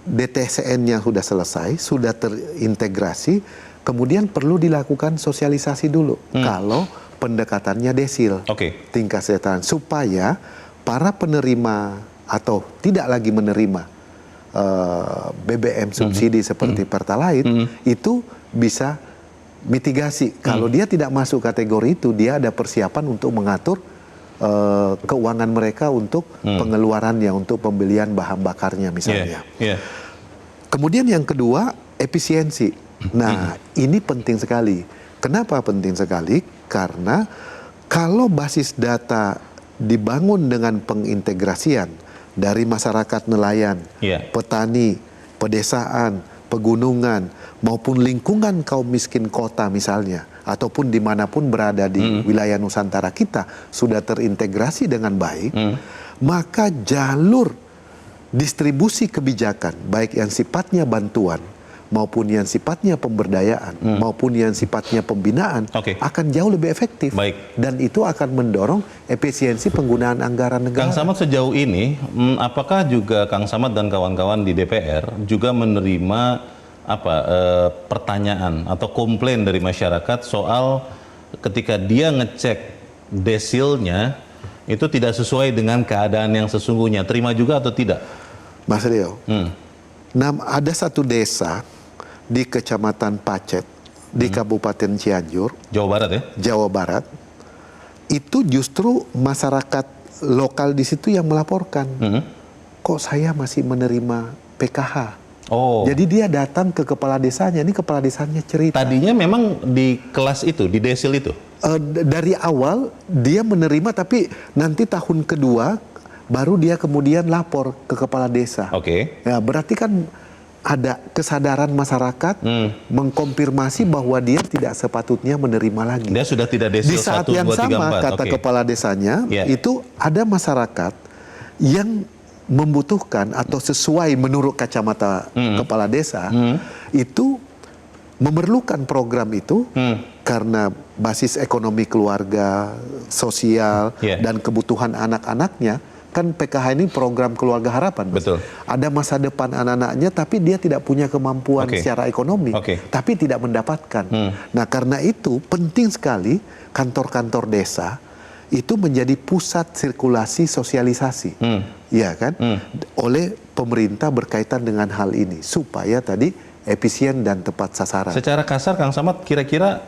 DTSN-nya sudah selesai, sudah terintegrasi, kemudian perlu dilakukan sosialisasi dulu kalau pendekatannya desil tingkat kesejahteraan supaya para penerima atau tidak lagi menerima BBM subsidi seperti Pertalite itu bisa mitigasi. Kalau dia tidak masuk kategori itu, dia ada persiapan untuk mengatur keuangan mereka untuk pengeluarannya, untuk pembelian bahan bakarnya misalnya. Kemudian yang kedua, efisiensi. Nah, ini penting sekali. Kenapa penting sekali? Karena kalau basis data dibangun dengan pengintegrasian dari masyarakat nelayan, petani, pedesaan, pegunungan, maupun lingkungan kaum miskin kota misalnya, ataupun dimanapun berada di wilayah Nusantara kita sudah terintegrasi dengan baik, maka jalur distribusi kebijakan, baik yang sifatnya bantuan, maupun yang sifatnya pemberdayaan, maupun yang sifatnya pembinaan, akan jauh lebih efektif. Dan itu akan mendorong efisiensi penggunaan anggaran negara. Kang Samad, sejauh ini, apakah juga Kang Samad dan kawan-kawan di DPR juga menerima pertanyaan atau komplain dari masyarakat soal ketika dia ngecek desilnya itu tidak sesuai dengan keadaan yang sesungguhnya, terima juga atau tidak? Mas Leo, ada satu desa di Kecamatan Pacet, di Kabupaten Cianjur, Jawa Barat ya? Jawa Barat, itu justru masyarakat lokal di situ yang melaporkan, kok saya masih menerima PKH. Jadi dia datang ke kepala desanya, ini kepala desanya cerita. Tadinya memang di kelas itu, di desil itu? Dari awal dia menerima, tapi nanti tahun kedua baru dia kemudian lapor ke kepala desa. Ya, berarti kan ada kesadaran masyarakat mengkonfirmasi bahwa dia tidak sepatutnya menerima lagi. Dia sudah tidak desil 1, 2, 3, 4. Di saat yang sama, kata kepala desanya, itu ada masyarakat yang membutuhkan atau sesuai menurut kacamata kepala desa, itu memerlukan program itu karena basis ekonomi keluarga, sosial, dan kebutuhan anak-anaknya. Kan PKH ini program keluarga harapan. Betul. Ada masa depan anak-anaknya, tapi dia tidak punya kemampuan secara ekonomi, tapi tidak mendapatkan. Nah, karena itu penting sekali kantor-kantor desa itu menjadi pusat sirkulasi sosialisasi, ya kan, oleh pemerintah berkaitan dengan hal ini supaya tadi efisien dan tepat sasaran. Secara kasar, Kang Samad, kira-kira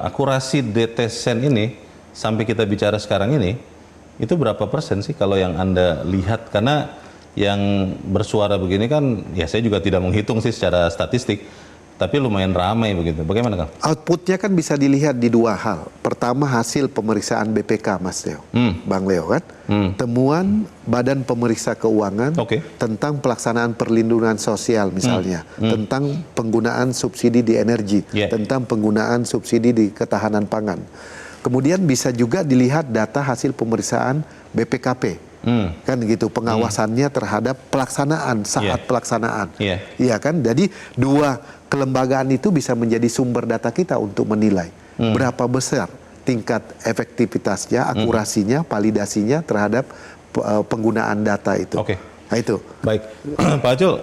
akurasi DTSen ini sampai kita bicara sekarang ini itu berapa persen sih kalau yang Anda lihat? Karena yang bersuara begini kan, ya saya juga tidak menghitung sih secara statistik, tapi lumayan ramai begitu. Bagaimana, Kang? Outputnya kan bisa dilihat di dua hal. Pertama, hasil pemeriksaan BPK, Mas Leo, Bang Leo kan, temuan Badan Pemeriksa Keuangan tentang pelaksanaan perlindungan sosial misalnya, tentang penggunaan subsidi di energi, tentang penggunaan subsidi di ketahanan pangan. Kemudian bisa juga dilihat data hasil pemeriksaan BPKP, kan gitu, pengawasannya terhadap pelaksanaan saat pelaksanaan, iya kan. Jadi dua kelembagaan itu bisa menjadi sumber data kita untuk menilai berapa besar tingkat efektivitasnya, akurasinya, validasinya terhadap penggunaan data itu. Nah, itu. Baik, Pak Acul,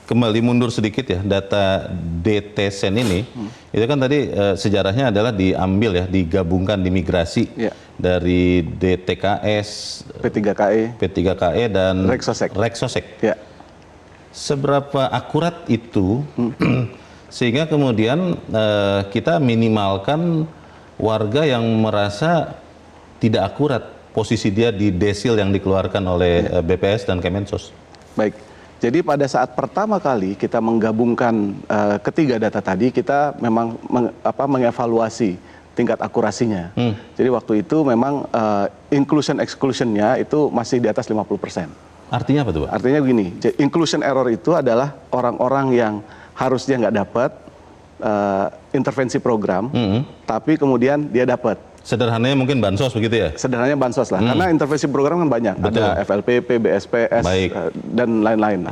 kembali mundur sedikit ya, data DTSen ini, itu kan tadi sejarahnya adalah diambil ya, digabungkan, dimigrasi dari DTKS, P3KE dan Reksosek. Seberapa akurat itu sehingga kemudian kita minimalkan warga yang merasa tidak akurat posisi dia di desil yang dikeluarkan oleh BPS dan Kemensos? Baik. Jadi pada saat pertama kali kita menggabungkan ketiga data tadi, kita memang mengevaluasi tingkat akurasinya. Jadi waktu itu memang inclusion exclusion-nya itu masih di atas 50%. Artinya apa tuh, Pak? Artinya begini, inclusion error itu adalah orang-orang yang harusnya nggak dapat intervensi program, tapi kemudian dia dapat. Sederhananya mungkin bansos begitu ya? Sederhananya bansos lah, karena intervensi program kan banyak. Betul. Ada FLPP, BSPS, dan lain-lain.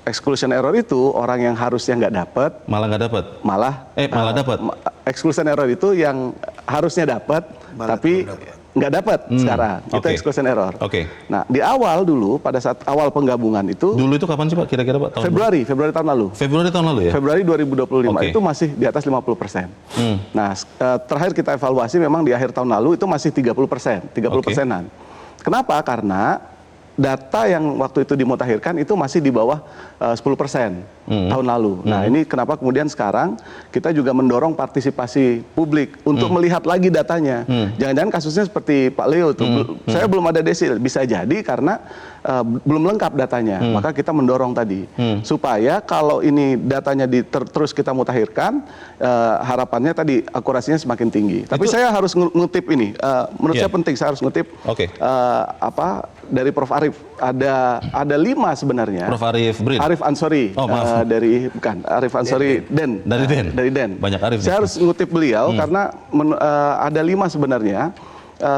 Exclusion error itu orang yang harusnya nggak dapat, malah nggak dapat. Malah dapat. Exclusion error itu yang harusnya dapat, tapi nggak dapat sekarang. Itu exclusion error. Nah, di awal dulu, pada saat awal penggabungan itu. Dulu itu kapan sih, Pak? Kira-kira, Pak? Februari tahun lalu. Februari tahun lalu ya? Februari 2025 itu masih di atas 50%. Nah, terakhir kita evaluasi memang di akhir tahun lalu itu masih 30%, 30%-an. Kenapa? Karena data yang waktu itu dimutakhirkan itu masih di bawah 10% tahun lalu. Nah, ini kenapa kemudian sekarang kita juga mendorong partisipasi publik untuk melihat lagi datanya. Jangan-jangan kasusnya seperti Pak Leo tuh, saya belum ada desil, bisa jadi karena belum lengkap datanya. Maka kita mendorong tadi supaya kalau ini datanya terus kita mutakhirkan, harapannya tadi akurasinya semakin tinggi. Tapi saya harus ngutip ini, menurut saya penting, saya harus ngutip dari Prof. Arief. Ada 5 sebenarnya. Prof. Arief Brin. Arif Ansori. Oh, maaf. Arif Ansori Den. Dari Den. Banyak Arif. Saya harus ngutip beliau karena ada 5 sebenarnya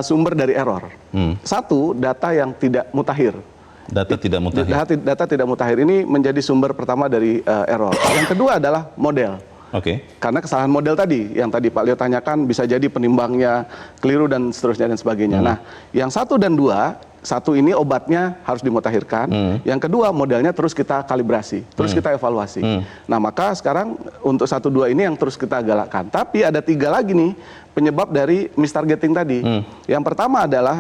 sumber dari error. 1, data yang tidak mutakhir. Data tidak mutakhir. Data tidak mutakhir ini menjadi sumber pertama dari error. Yang kedua adalah model. Karena kesalahan model tadi, yang tadi Pak Leo tanyakan, bisa jadi penimbangnya keliru dan seterusnya dan sebagainya. Nah, yang 1 dan 2, 1 ini obatnya harus dimutakhirkan, yang kedua modelnya terus kita kalibrasi, terus kita evaluasi. Nah, maka sekarang untuk 1, 2 ini yang terus kita galakkan. Tapi ada 3 lagi nih penyebab dari mistargeting tadi. Yang pertama adalah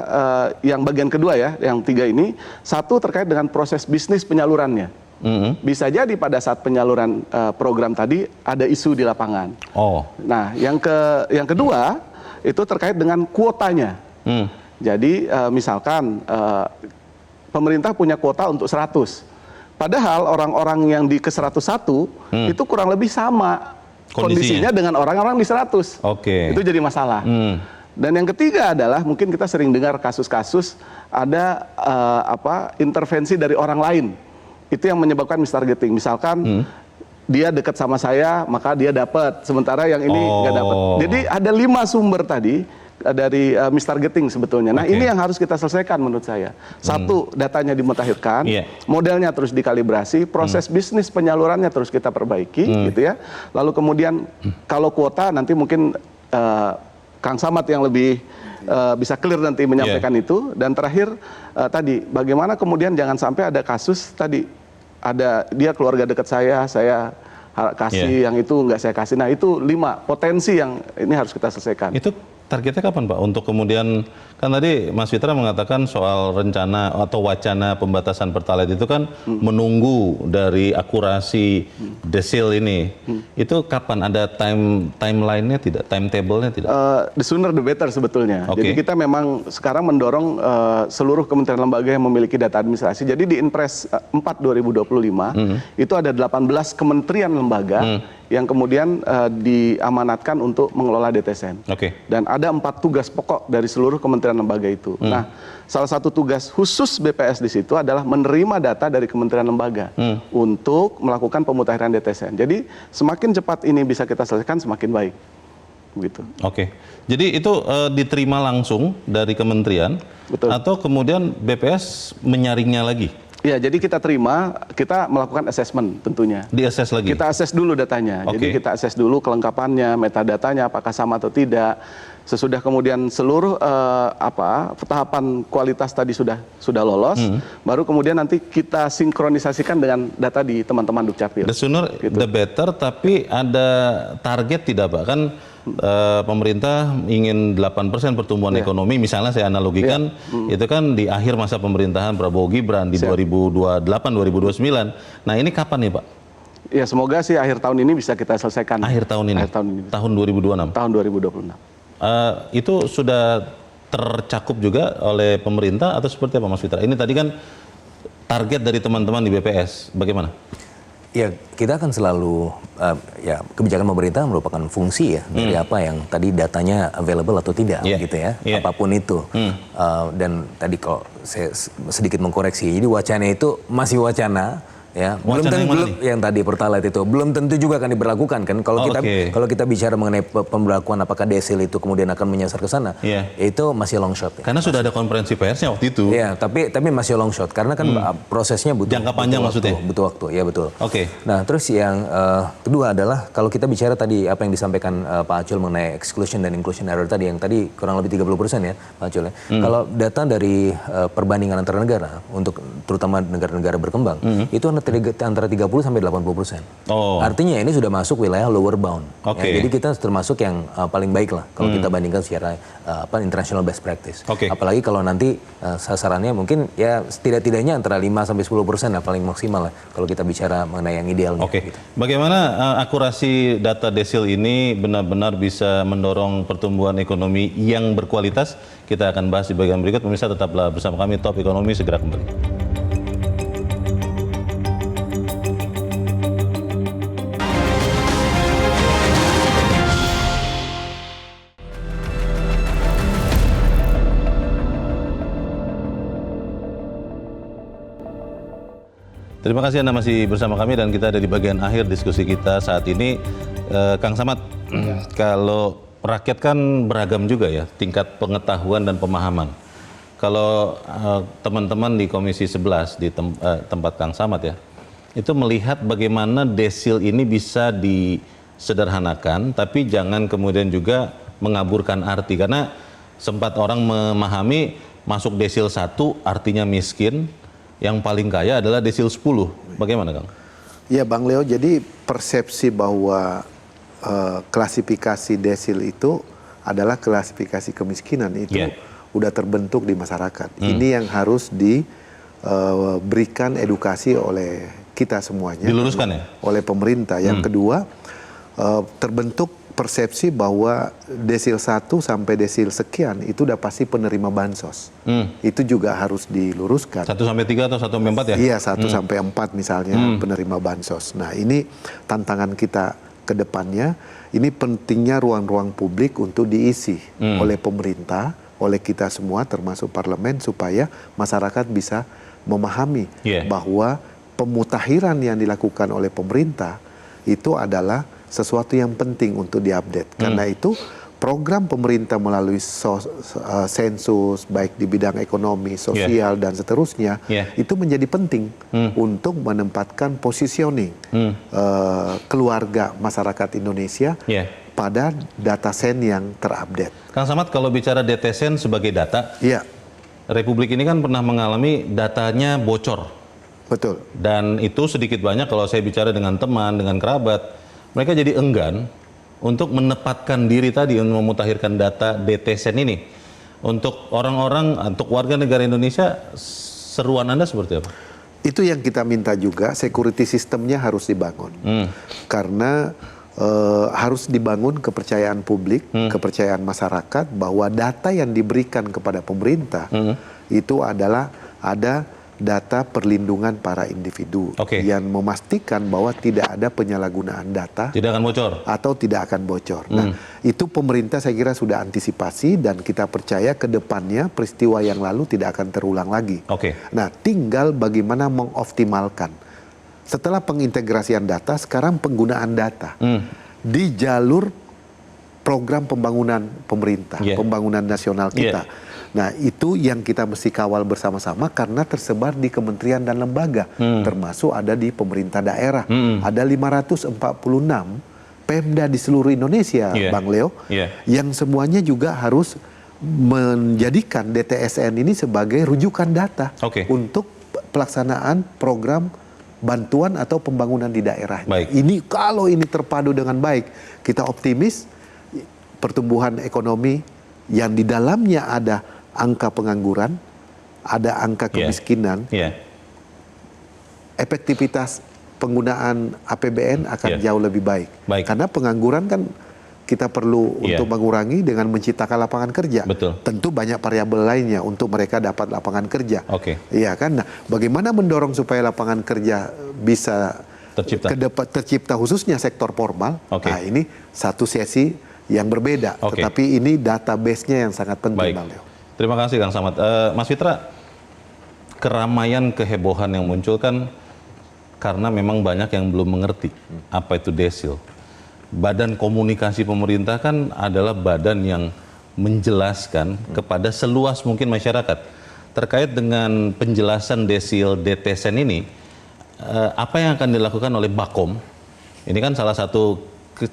yang bagian kedua ya, yang 3 ini, 1 terkait dengan proses bisnis penyalurannya. Bisa jadi pada saat penyaluran program tadi ada isu di lapangan. Nah, yang kedua itu terkait dengan kuotanya. Jadi misalkan pemerintah punya kuota untuk 100. Padahal orang-orang yang di ke 101 itu kurang lebih sama kondisinya dengan orang-orang di 100. Itu jadi masalah. Dan yang ketiga adalah mungkin kita sering dengar kasus-kasus ada intervensi dari orang lain. Itu yang menyebabkan mistargeting. Misalkan dia dekat sama saya, maka dia dapat. Sementara yang ini nggak dapat. Jadi ada 5 sumber tadi dari mistargeting sebetulnya. Nah, ini yang harus kita selesaikan menurut saya. 1, datanya dimutakhirkan, modelnya terus dikalibrasi, proses bisnis penyalurannya terus kita perbaiki, gitu ya. Lalu kemudian kalau kuota nanti mungkin Kang Samad yang lebih bisa clear nanti menyampaikan itu. Dan terakhir tadi, bagaimana kemudian jangan sampai ada kasus tadi, ada dia keluarga dekat saya kasih, yang itu nggak saya kasih. Nah, itu 5 potensi yang ini harus kita selesaikan. Itu targetnya kapan, Pak? Untuk kemudian, kan tadi Mas Fitra mengatakan soal rencana atau wacana pembatasan Pertalite itu kan menunggu dari akurasi desil ini. Itu kapan? Ada timeline-nya tidak? Timetable-nya tidak? The sooner the better sebetulnya. Jadi kita memang sekarang mendorong seluruh kementerian lembaga yang memiliki data administrasi. Jadi di Inpres 4 2025 itu ada 18 kementerian lembaga yang kemudian diamanatkan untuk mengelola DTSN. Dan ada 4 tugas pokok dari seluruh kementerian lembaga itu. Nah, salah satu tugas khusus BPS di situ adalah menerima data dari kementerian lembaga untuk melakukan pemutakhiran DTSN. Jadi semakin cepat ini bisa kita selesaikan, semakin baik. Begitu. Jadi itu diterima langsung dari kementerian, atau kemudian BPS menyaringnya lagi? Ya, jadi kita terima, kita melakukan assessment tentunya. Di-assess lagi? Kita assess dulu datanya. Jadi kita assess dulu kelengkapannya, metadatanya, apakah sama atau tidak. Sesudah kemudian seluruh tahapan kualitas tadi sudah lolos, baru kemudian nanti kita sinkronisasikan dengan data di teman-teman Dukcapil. The sooner the better, tapi ada target tidak, Pak? Kan pemerintah ingin 8% pertumbuhan ekonomi, misalnya saya analogikan, itu kan di akhir masa pemerintahan Prabowo Gibran di 2028-2029. Nah, ini kapan nih, Pak? Ya, semoga sih akhir tahun ini bisa kita selesaikan. Akhir tahun ini? Tahun 2026? Tahun 2026. Itu sudah tercakup juga oleh pemerintah atau seperti apa, Mas Fitra? Ini tadi kan target dari teman-teman di BPS, bagaimana? Ya, kita akan selalu, kebijakan pemerintah merupakan fungsi ya dari apa yang tadi datanya available atau tidak, gitu ya, apapun itu. Dan tadi kalau saya sedikit mengkoreksi, jadi wacana itu masih wacana. Ya, belum yang tadi Pertalite itu belum tentu juga akan diberlakukan kan. Kalau kita bicara mengenai pemberlakuan apakah desil itu kemudian akan menyasar ke sana, itu masih long shot. Karena sudah ada konferensi persnya waktu itu. Ya, tapi masih long shot karena kan prosesnya butuh jangka panjang maksudnya. Butuh waktu, ya betul. Nah, terus yang kedua adalah kalau kita bicara tadi apa yang disampaikan Pak Acul mengenai exclusion dan inclusion error tadi, yang tadi kurang lebih 30% ya Pak Acul ya. Kalau data dari perbandingan antar negara untuk terutama negara-negara berkembang itu antara 30 sampai 80%. Oh. Artinya ini sudah masuk wilayah lower bound. Oke. Ya, jadi kita termasuk yang paling baik lah kalau kita bandingkan secara international best practice. Oke. Apalagi kalau nanti sasarannya mungkin ya setidak-tidaknya antara 5 sampai 10% lah paling maksimal lah kalau kita bicara mengenai yang idealnya. Oke. Gitu. Bagaimana akurasi data desil ini benar-benar bisa mendorong pertumbuhan ekonomi yang berkualitas? Kita akan bahas di bagian berikut. Pemirsa tetaplah bersama kami, Top Ekonomi segera kembali. Terima kasih Anda masih bersama kami dan kita ada di bagian akhir diskusi kita saat ini. Kang Samad, kalau rakyat kan beragam juga ya tingkat pengetahuan dan pemahaman. Kalau teman-teman di Komisi 11 di tempat Kang Samad ya, itu melihat bagaimana desil ini bisa disederhanakan, tapi jangan kemudian juga mengaburkan arti. Karena sempat orang memahami masuk desil 1 artinya miskin, yang paling kaya adalah desil 10. Bagaimana Kang? Ya Bang Leo, jadi persepsi bahwa klasifikasi desil itu adalah klasifikasi kemiskinan itu udah terbentuk di masyarakat. Ini yang harus diberikan edukasi oleh kita semuanya. Diluruskan ya? Oleh pemerintah. Yang kedua, terbentuk persepsi bahwa desil 1 sampai desil sekian itu udah pasti penerima bansos. Itu juga harus diluruskan. 1 sampai 3 atau 1 sampai 4 ya? Iya, 1 sampai 4 misalnya penerima bansos. Nah, ini tantangan kita ke depannya. Ini pentingnya ruang-ruang publik untuk diisi oleh pemerintah, oleh kita semua termasuk parlemen supaya masyarakat bisa memahami bahwa pemutahiran yang dilakukan oleh pemerintah itu adalah sesuatu yang penting untuk diupdate. Karena itu program pemerintah melalui sensus baik di bidang ekonomi, sosial dan seterusnya itu menjadi penting untuk menempatkan positioning keluarga masyarakat Indonesia pada data sen yang terupdate. Kang Samad, kalau bicara DTSen sebagai data, Republik ini kan pernah mengalami datanya bocor. Betul. Dan itu sedikit banyak kalau saya bicara dengan teman, dengan kerabat, mereka jadi enggan untuk menempatkan diri tadi untuk memutakhirkan data DTSen ini. Untuk orang-orang, untuk warga negara Indonesia, seruan Anda seperti apa? Itu yang kita minta juga, security sistemnya harus dibangun. Karena harus dibangun kepercayaan publik, kepercayaan masyarakat bahwa data yang diberikan kepada pemerintah itu adalah ada data perlindungan para individu yang memastikan bahwa tidak ada penyalahgunaan data, tidak akan bocor atau tidak akan bocor. Nah, itu pemerintah saya kira sudah antisipasi dan kita percaya ke depannya peristiwa yang lalu tidak akan terulang lagi. Nah, tinggal bagaimana mengoptimalkan. Setelah pengintegrasian data, sekarang penggunaan data di jalur program pembangunan pemerintah, pembangunan nasional kita. Nah, itu yang kita mesti kawal bersama-sama karena tersebar di kementerian dan lembaga, termasuk ada di pemerintah daerah. Ada 546 Pemda di seluruh Indonesia, Bang Leo, yang semuanya juga harus menjadikan DTSN ini sebagai rujukan data untuk pelaksanaan program bantuan atau pembangunan di daerah. Ini kalau ini terpadu dengan baik, kita optimis pertumbuhan ekonomi yang di dalamnya ada angka pengangguran, ada angka kemiskinan, efektivitas penggunaan APBN akan jauh lebih baik. Karena pengangguran kan kita perlu untuk mengurangi dengan menciptakan lapangan kerja. Tentu banyak variabel lainnya untuk mereka dapat lapangan kerja. Iya kan? Nah, bagaimana mendorong supaya lapangan kerja bisa tercipta khususnya sektor formal? Nah, ini satu sesi yang berbeda, tetapi ini database-nya yang sangat penting, Bang Leo. Terima kasih Kang Samad. Mas Fitra, keramaian kehebohan yang muncul kan karena memang banyak yang belum mengerti apa itu desil. Badan komunikasi pemerintah kan adalah badan yang menjelaskan kepada seluas mungkin masyarakat terkait dengan penjelasan desil DTSen ini. Apa yang akan dilakukan oleh Bakom? Ini kan salah satu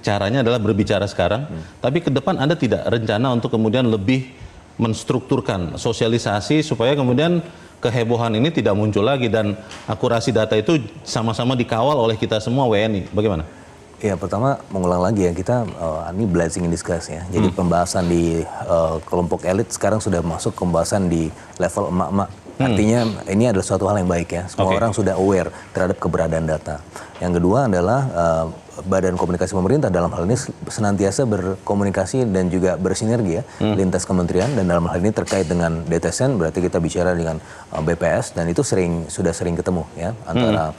caranya adalah berbicara sekarang, tapi ke depan Anda tidak rencana untuk kemudian lebih menstrukturkan sosialisasi supaya kemudian kehebohan ini tidak muncul lagi dan akurasi data itu sama-sama dikawal oleh kita semua WNI. Bagaimana? Ya, pertama mengulang lagi ya, kita ini blessing in disguise ya. Jadi pembahasan di kelompok elit sekarang sudah masuk pembahasan di level emak-emak. Artinya ini adalah suatu hal yang baik ya. Semua orang sudah aware terhadap keberadaan data. Yang kedua adalah Badan Komunikasi Pemerintah dalam hal ini senantiasa berkomunikasi dan juga bersinergi ya lintas kementerian, dan dalam hal ini terkait dengan DTSN berarti kita bicara dengan BPS, dan itu sudah sering ketemu ya antara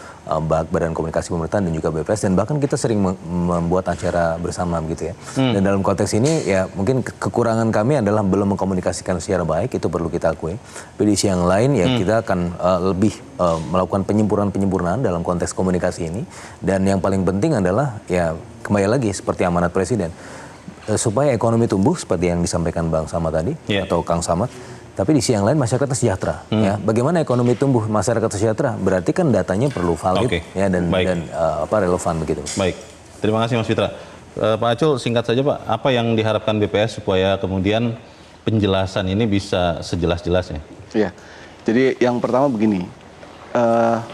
Badan Komunikasi Pemerintah dan juga BPS, dan bahkan kita sering membuat acara bersama gitu ya. Dan dalam konteks ini ya mungkin kekurangan kami adalah belum mengkomunikasikan secara baik, itu perlu kita akui. Tapi di sisi yang lain ya kita akan lebih melakukan penyempurnaan dalam konteks komunikasi ini, dan yang paling penting adalah ya kembali lagi seperti amanat Presiden supaya ekonomi tumbuh seperti yang disampaikan Bang Samad tadi atau Kang Samad. Tapi di sisi yang lain masyarakat sejahtera. Ya, bagaimana ekonomi tumbuh masyarakat sejahtera? Berarti kan datanya perlu valid ya dan relevan begitu. Baik, terima kasih Mas Fitra. Pak Acul, singkat saja Pak, apa yang diharapkan BPS supaya kemudian penjelasan ini bisa sejelas-jelasnya? Iya, jadi yang pertama begini,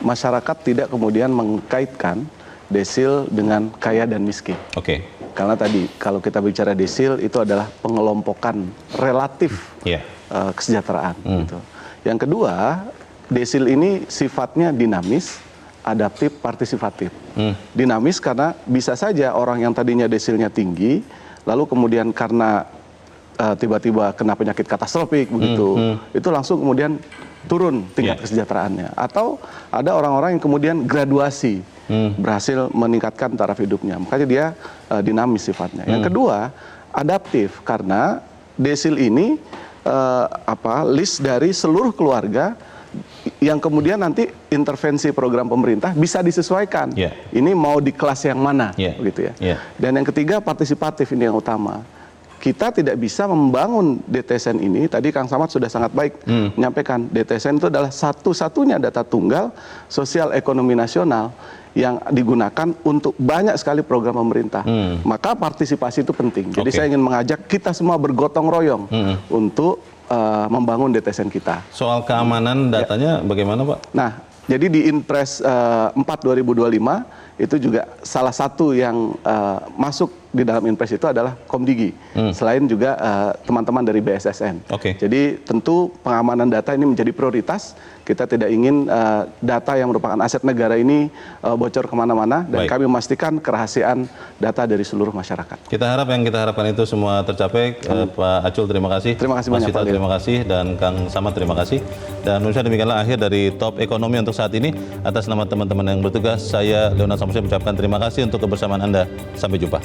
masyarakat tidak kemudian mengkaitkan desil dengan kaya dan miskin. Oke. Karena tadi kalau kita bicara desil itu adalah pengelompokan relatif kesejahteraan. Gitu. Yang kedua, desil ini sifatnya dinamis, adaptif, partisipatif. Dinamis karena bisa saja orang yang tadinya desilnya tinggi, lalu kemudian karena tiba-tiba kena penyakit katastrofik begitu, itu langsung kemudian turun tingkat kesejahteraannya. Atau ada orang-orang yang kemudian graduasi, berhasil meningkatkan taraf hidupnya. Makanya dia dinamis sifatnya. Yang kedua, adaptif karena desil ini list dari seluruh keluarga yang kemudian nanti intervensi program pemerintah bisa disesuaikan. Ini mau di kelas yang mana, begitu ya. Dan yang ketiga, partisipatif, ini yang utama. Kita tidak bisa membangun DTSN ini, tadi Kang Samad sudah sangat baik menyampaikan, DTSN itu adalah satu-satunya data tunggal sosial ekonomi nasional yang digunakan untuk banyak sekali program pemerintah. Maka partisipasi itu penting. Jadi saya ingin mengajak kita semua bergotong royong untuk membangun DTSN kita. Soal keamanan datanya bagaimana Pak? Nah, jadi di Inpres 4 2025 itu juga salah satu yang masuk di dalam Inpres itu adalah Komdigi, selain juga teman-teman dari BSSN. Jadi tentu pengamanan data ini menjadi prioritas. Kita tidak ingin data yang merupakan aset negara ini bocor kemana-mana, dan kami memastikan kerahasiaan data dari seluruh masyarakat. Kita harap yang kita harapkan itu semua tercapai. Pak Acul, terima kasih. Terima kasih Mas banyak, Vita, Pak terima kasih, dan Kang Samad, terima kasih. Dan pemirsa, demikianlah akhir dari Top Ekonomi untuk saat ini. Atas nama teman-teman yang bertugas, saya Leonard Samsudin mengucapkan terima kasih untuk kebersamaan Anda. Sampai jumpa.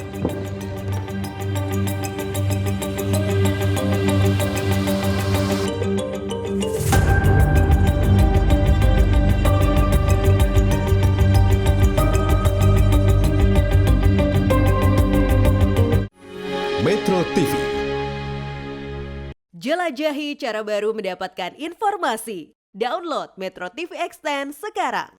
Metro TV. Jelajahi cara baru mendapatkan informasi. Download Metro TV Extend sekarang.